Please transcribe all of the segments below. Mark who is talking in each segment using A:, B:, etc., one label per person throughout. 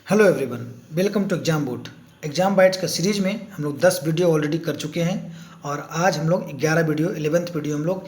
A: Hello everyone, welcome to exam boat. Exam bytes का series में हम लोग 10 वीडियो ऑलरेडी कर चुके हैं और आज हम लोग 11 वीडियो 11th वीडियो हम लोग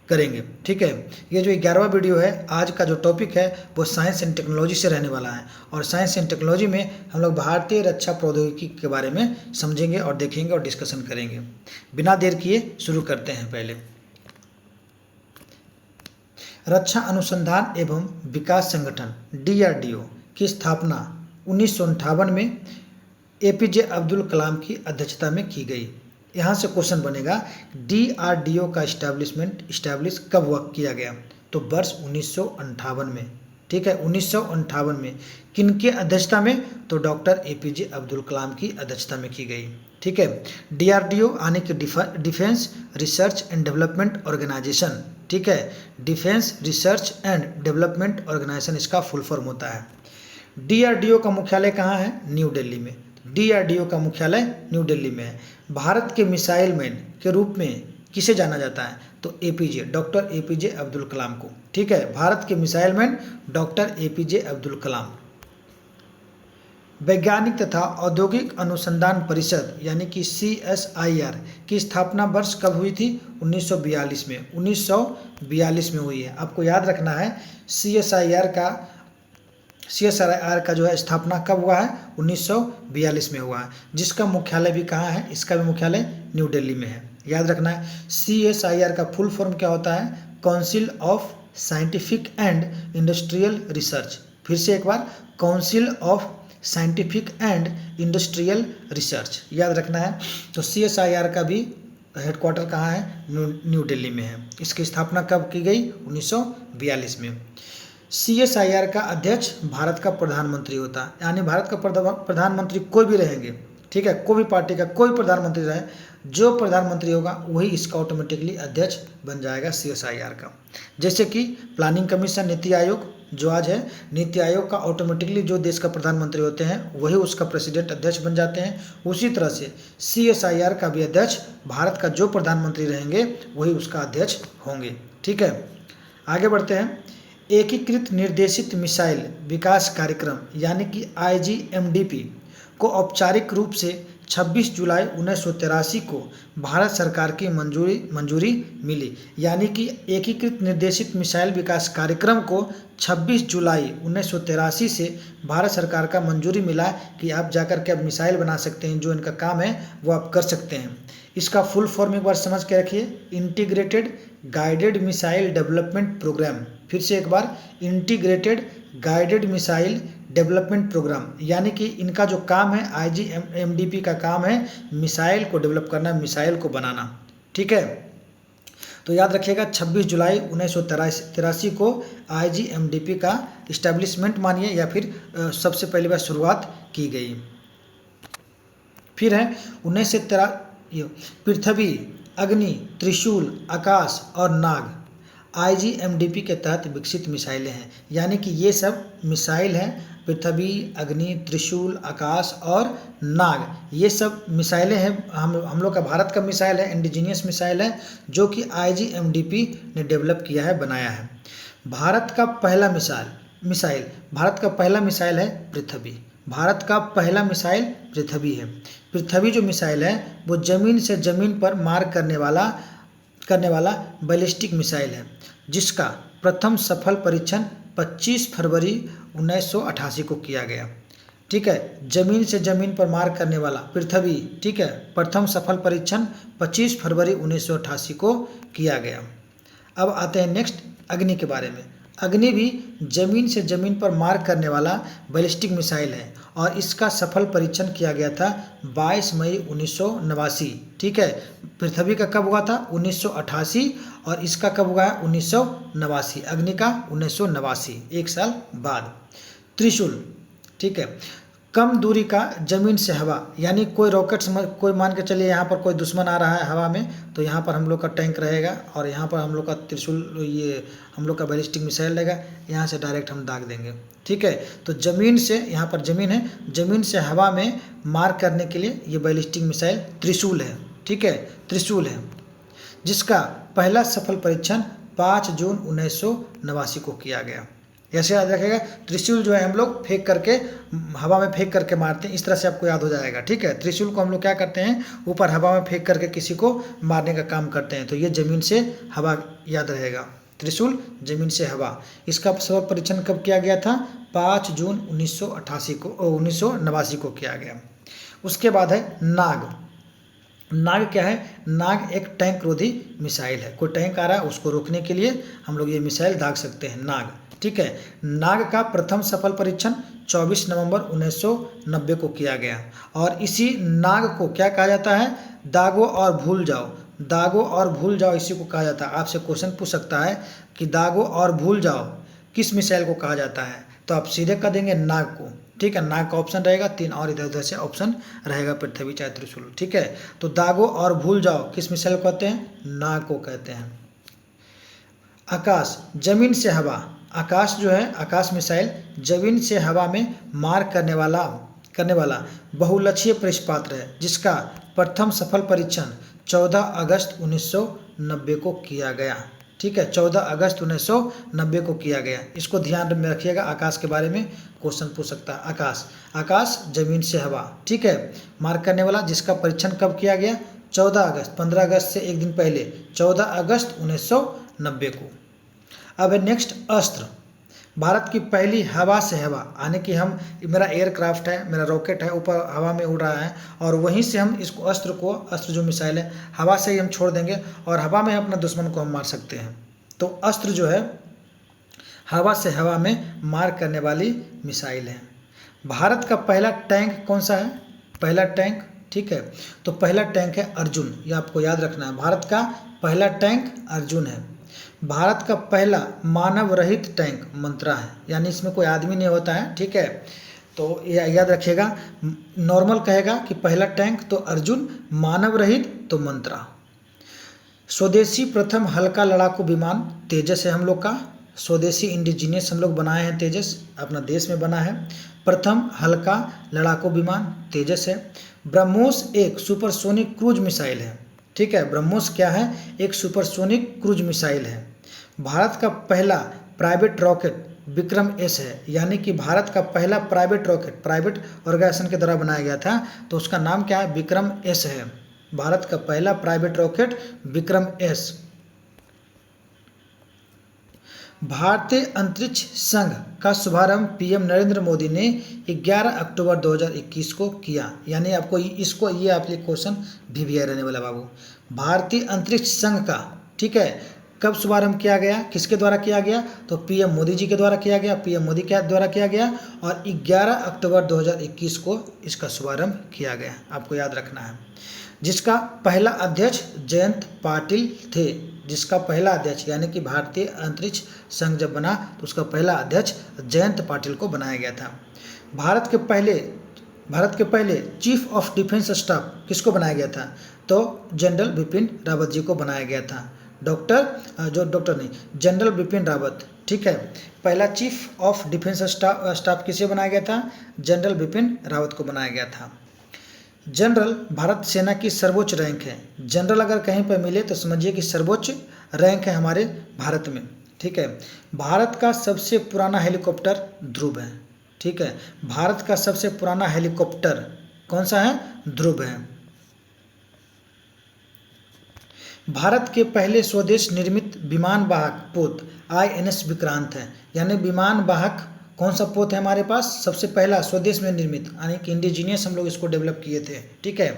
A: करेंगे। ठीक है, ये जो 11वां वीडियो है, आज का जो टॉपिक है वो साइंस एंड टेक्नोलॉजी से रहने वाला है और साइंस एंड टेक्नोलॉजी में हम लोग भारतीय रक्षा प्रौद्योगिकी के बारे में समझेंगे और देखेंगे और डिस्कशन करेंगे। बिना देर किए शुरू करते हैं। पहले रक्षा अनुसंधान एवं विकास संगठन DRDO की स्थापना 1958 में APJ अब्दुल कलाम की अध्यक्षता में की गई। यहाँ से क्वेश्चन बनेगा DRDO का इस्टेब्लिश कब वक्त किया गया, तो वर्ष 1958 में। ठीक है, 1958 में। किनके अध्यक्षता में, तो डॉक्टर APJ अब्दुल कलाम की अध्यक्षता में की गई। ठीक है, DRDO आने के defence research and development organisation. ठीक है, defence research and development organisation इसका फुल फॉर्म होता है। DRDO का मुख्यालय कहाँ है, न्यू दिल्ली में। DRDO का मुख्यालय न्यू दिल्ली में है। भारत के मिसाइल मैन के रूप में किसे जाना जाता है, तो डॉक्टर APJ अब्दुल कलाम को। ठीक है, भारत के missile man doctor APJ Abdul Kalam. वैज्ञानिक तथा औद्योगिक अनुसंधान परिषद यानी कि CSIR की स्थापना वर्ष कब हुई थी, 1942 में। 1942 में हुई है। आपको याद रखना है CSIR का जो है स्थापना कब हुआ है, 1942 में हुआ है। जिसका मुख्यालय भी कहाँ है, इसका भी मुख्यालय न्यू दिल्ली में है। याद रखना है। CSIR का फुल फॉर्म क्या होता है, council of scientific and industrial research. फिर से एक बार, council of scientific and industrial research, याद रखना है। तो CSIR का भी हेडक्वार्टर कहाँ है, न्यू दिल्ली में है। इसकी स्थापना कब की गई, 1942 में। CSIR का अध्यक्ष भारत का प्रधानमंत्री होता है, यानी भारत का प्रधानमंत्री कोई भी रहेंगे। ठीक है, कोई भी पार्टी का कोई प्रधानमंत्री रहे, जो प्रधानमंत्री होगा वही इसका ऑटोमेटिकली अध्यक्ष बन जाएगा CSIR का। जैसे कि प्लानिंग कमीशन, नीति आयोग जो आज है, नीति आयोग का ऑटोमेटिकली जो देश का प्रधानमंत्री होते हैं वही उसका प्रेसिडेंट अध्यक्ष बन जाते हैं। उसी तरह से CSIR का भी अध्यक्ष भारत का जो प्रधानमंत्री रहेंगे वही उसका अध्यक्ष होंगे। ठीक है, आगे बढ़ते हैं। एकीकृत निर्देशित मिसाइल विकास कार्यक्रम यानी कि IGMDP को औपचारिक रूप से 26 जुलाई 1983 को भारत सरकार की मंजूरी मिली। यानी कि एकीकृत निर्देशित मिसाइल विकास कार्यक्रम को 26 जुलाई 1983 से भारत सरकार का मंजूरी मिला कि आप जाकर के अब मिसाइल बना सकते हैं, जो इनका काम है वो आप कर सकते हैं। इसका फुल फॉर्म एक बार समझ के रखिए, integrated guided missile development programme. फिर से एक बार, integrated guided missile development programme. यानी कि इनका जो काम है, IGMDP का काम है मिसाइल को डेवलप करना, मिसाइल को बनाना। ठीक है, तो याद रखिएगा 26 जुलाई 1983 को IGMDP का इस्टेब्लिशमेंट मानिए या फिर सबसे पहली बार शुरुआत की गई। फिर है 1983 पृथ्वी, अग्नि, त्रिशूल, आकाश और नाग IGMDP के तहत विकसित मिसाइलें हैं। यानी कि ये सब मिसाइल हैं, पृथ्वी, अग्नि, त्रिशूल, आकाश और नाग, ये सब मिसाइलें हैं। हम लोग का भारत का मिसाइल है, इंडिजीनियस मिसाइल है, जो कि IGMDP ने डेवलप किया है, बनाया है। भारत का पहला मिसाइल है पृथ्वी। भारत का पहला मिसाइल पृथ्वी है। पृथ्वी जो मिसाइल है वो ज़मीन से ज़मीन पर मार करने वाला बैलिस्टिक मिसाइल है, जिसका प्रथम सफल परीक्षण 25 फरवरी 1988 को किया गया। ठीक है, जमीन से जमीन पर मार करने वाला पृथ्वी। ठीक है, प्रथम सफल परीक्षण 25 फरवरी 1988 को किया गया। अब आते हैं नेक्स्ट, अग्नि के बारे में। अग्नि भी जमीन से जमीन पर मार करने वाला बैलिस्टिक मिसाइल है और इसका सफल परीक्षण किया गया था 22 मई 1989। ठीक है, पृथ्वी का कब हुआ था, 1988, और इसका कब हुआ है, 1989। अग्नि का 1989, एक साल बाद। त्रिशूल, ठीक है, कम दूरी का जमीन से हवा, यानी कोई रॉकेट कोई मान के चलिए यहाँ पर कोई दुश्मन आ रहा है हवा में, तो यहाँ पर हम लोग का टैंक रहेगा और यहाँ पर हम लोग का त्रिशूल, ये हम लोग का बैलिस्टिक मिसाइल रहेगा, यहाँ से डायरेक्ट हम दाग देंगे। ठीक है, तो ज़मीन से, यहाँ पर ज़मीन है, ज़मीन से हवा में मार करने के लिए ये बैलिस्टिक मिसाइल त्रिशूल है। ठीक है, त्रिशूल है, जिसका पहला सफल परीक्षण 5 जून 1989 को किया गया। ऐसे याद रखेगा, त्रिशूल जो है हम लोग फेंक करके हवा में फेंक करके मारते हैं, इस तरह से आपको याद हो जाएगा। ठीक है, त्रिशूल को हम लोग क्या करते हैं, ऊपर हवा में फेंक करके किसी को मारने का काम करते हैं, तो ये जमीन से हवा याद रहेगा, त्रिशूल जमीन से हवा। इसका सफल परीक्षण कब किया गया था, 5 जून 1989 को किया गया। उसके बाद है नाग। नाग क्या है, नाग एक टैंक रोधी मिसाइल है। कोई टैंक आ रहा है उसको रोकने के लिए हम लोग ये मिसाइल दाग सकते हैं, नाग। ठीक है, नाग का प्रथम सफल परीक्षण 24 नवंबर 1990 को किया गया। और इसी नाग को क्या कहा जाता है, दागो और भूल जाओ। दागो और भूल जाओ इसी को कहा जाता है। आपसे क्वेश्चन पूछ सकता है कि दागो और भूल जाओ किस मिसाइल को कहा जाता है, तो आप सीधे कह देंगे नाग को। ठीक है, नाग का ऑप्शन रहेगा, 3 और इधर उधर से ऑप्शन रहेगा, पृथ्वी चाहे त्रिशूल। ठीक है, तो दागो और भूल जाओ किस मिसाइल को कहते हैं, नाग को कहते हैं। आकाश, जमीन से हवा। आकाश जो है, आकाश मिसाइल जमीन से हवा में मार करने वाला बहुलक्ष्यीय प्रक्षेपास्त्र है, जिसका प्रथम सफल परीक्षण 14 अगस्त 1990 को किया गया। ठीक है, 14 अगस्त 1990 को किया गया। इसको ध्यान में रखिएगा, आकाश के बारे में क्वेश्चन पूछ सकता है। आकाश, आकाश जमीन से हवा, ठीक है, मार करने वाला, जिसका परीक्षण कब किया गया, 14 अगस्त, 15 अगस्त से एक दिन पहले, 14 अगस्त 1990 को। अब है नेक्स्ट अस्त्र। भारत की पहली हवा से हवा, यानी कि हम, मेरा एयरक्राफ्ट है, मेरा रॉकेट है, ऊपर हवा में उड़ रहा है, और वहीं से हम इसको अस्त्र जो मिसाइल है हवा से ही हम छोड़ देंगे और हवा में अपना दुश्मन को हम मार सकते हैं। तो अस्त्र जो है हवा से हवा में मार करने वाली मिसाइल है। भारत का पहला टैंक कौन सा है, पहला टैंक, ठीक है, तो पहला टैंक है अर्जुन, ये आपको याद रखना है। भारत का पहला टैंक अर्जुन है। भारत का पहला मानव रहित टैंक मंत्रा है, यानी इसमें कोई आदमी नहीं होता है। ठीक है, तो याद रखिएगा, नॉर्मल कहेगा कि पहला टैंक तो अर्जुन, मानव रहित तो मंत्रा। स्वदेशी प्रथम हल्का लड़ाकू विमान तेजस है हम लोग का, स्वदेशी इंडिजीनियस हम लोग बनाए हैं, तेजस अपना देश में बना है। प्रथम हल्का लड़ाकू विमान तेजस है। ब्रह्मोस एक सुपरसोनिक क्रूज मिसाइल है। ठीक है, ब्रह्मोस क्या है, एक सुपरसोनिक क्रूज मिसाइल है। भारत का पहला प्राइवेट रॉकेट विक्रम एस है, यानी कि भारत का पहला प्राइवेट रॉकेट प्राइवेट ऑर्गेनाइजेशन के द्वारा बनाया गया था, तो उसका नाम क्या है, विक्रम एस है। भारत का पहला प्राइवेट रॉकेट विक्रम एस। भारतीय अंतरिक्ष संघ का शुभारंभ पीएम नरेंद्र मोदी ने 11 अक्टूबर 2021 को किया, यानी आपको इसको ये आपके क्वेश्चन भी रहने वाला बाबू। भारतीय अंतरिक्ष संघ का, ठीक है, कब शुभारंभ किया गया, किसके द्वारा किया गया, तो पीएम मोदी जी के द्वारा किया गया, पीएम मोदी के द्वारा किया गया, और 11 अक्टूबर 2021 को इसका शुभारंभ किया गया, आपको याद रखना है। जिसका पहला अध्यक्ष जयंत पाटिल थे, जिसका पहला अध्यक्ष, यानी कि भारतीय अंतरिक्ष संघ जब बना तो उसका पहला अध्यक्ष जयंत पाटिल को बनाया गया था। भारत के पहले चीफ ऑफ डिफेंस स्टाफ किसको बनाया गया था, तो जनरल बिपिन रावत जी को बनाया गया था। जनरल बिपिन रावत, ठीक है, पहला चीफ ऑफ डिफेंस स्टाफ किसे बनाया गया था, जनरल बिपिन रावत को बनाया गया था। जनरल भारत सेना की सर्वोच्च रैंक है। जनरल अगर कहीं पर मिले तो समझिए कि सर्वोच्च रैंक है हमारे भारत में। ठीक है, भारत का सबसे पुराना हेलीकॉप्टर ध्रुव है। ठीक है, भारत का सबसे पुराना हेलीकॉप्टर कौन सा है, ध्रुव है। भारत के पहले स्वदेश निर्मित विमान वाहक पोत INS विक्रांत है, यानी विमान वाहक कौन सा पोत है हमारे पास, सबसे पहला स्वदेश में निर्मित, यानी कि इंडिजीनियस हम लोग इसको डेवलप किए थे। ठीक है,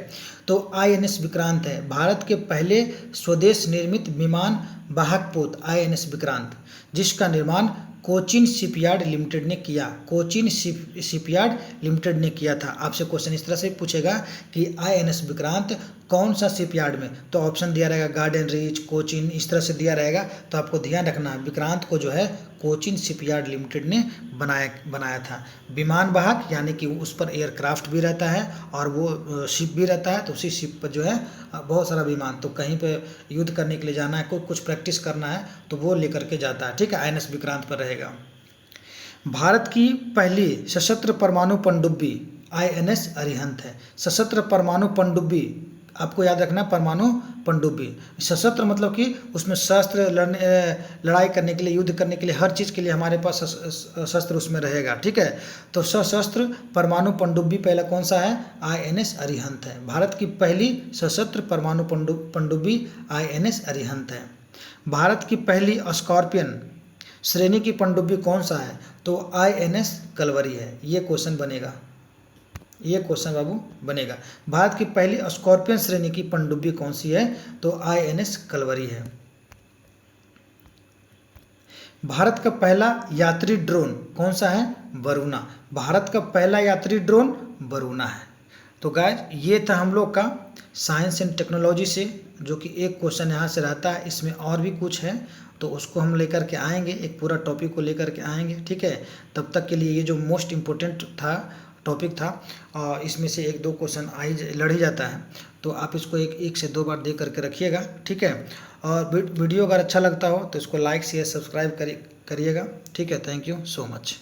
A: तो INS विक्रांत है भारत के पहले स्वदेश निर्मित विमान वाहक पोत INS विक्रांत, जिसका निर्माण कोचिन शिपयार्ड लिमिटेड ने किया। कोचिन शिपयार्ड लिमिटेड ने किया था। आपसे क्वेश्चन इस तरह से पूछेगा कि INS विक्रांत कौन सा शिपयार्ड में, तो ऑप्शन दिया रहेगा गार्डन रीच, कोचिन, इस तरह से दिया रहेगा, तो आपको ध्यान रखना है विक्रांत को जो है कोचिन शिपयार्ड लिमिटेड ने बनाया था। विमान वाहक यानी कि उस पर एयरक्राफ्ट भी रहता है और वो शिप भी रहता है, तो उसी शिप पर जो है बहुत सारा विमान, तो कहीं पे युद्ध करने के लिए जाना है, कुछ प्रैक्टिस करना है, तो वो लेकर के जाता है। ठीक है, INS विक्रांत पर रहेगा। भारत की पहली सशस्त्र परमाणु पनडुब्बी INS अरिहंत है। सशस्त्र परमाणु पनडुब्बी आपको याद रखना, परमाणु पनडुब्बी। सशस्त्र मतलब कि उसमें शस्त्र लड़ाई करने के लिए, युद्ध करने के लिए, हर चीज़ के लिए हमारे पास शस्त्र उसमें रहेगा, ठीक है। तो सशस्त्र परमाणु पनडुब्बी पहला कौन सा है? INS अरिहंत है। भारत की पहली सशस्त्र परमाणु पनडुब्बी INS अरिहंत है। भारत की पहली स्कॉर्पियन श्रेणी की पनडुब्बी कौन सा है? तो INS कलवरी है। ये क्वेश्चन बनेगा, ये क्वेश्चन बाबू बनेगा। भारत की पहली स्कॉर्पियन श्रेणी की पनडुब्बी कौन सी है? तो INS कलवरी है। भारत का पहला यात्री ड्रोन कौन सा है? वरुणा। भारत का पहला यात्री ड्रोन वरुणा है। तो गाइस ये था हम लोग का साइंस एंड टेक्नोलॉजी से, जो कि एक क्वेश्चन यहाँ से रहता है। इसमें और भी कुछ है तो उसको हम लेकर के आएंगे, एक पूरा टॉपिक को लेकर के आएंगे, ठीक है। तब तक के लिए ये जो मोस्ट इम्पोर्टेंट था टॉपिक था, और इसमें से एक दो क्वेश्चन लड़ ही जाता है, तो आप इसको एक से दो बार दे करके रखिएगा, ठीक है। और वीडियो अगर अच्छा लगता हो तो इसको लाइक शेयर सब्सक्राइब करिएगा, ठीक है। Thank you so much.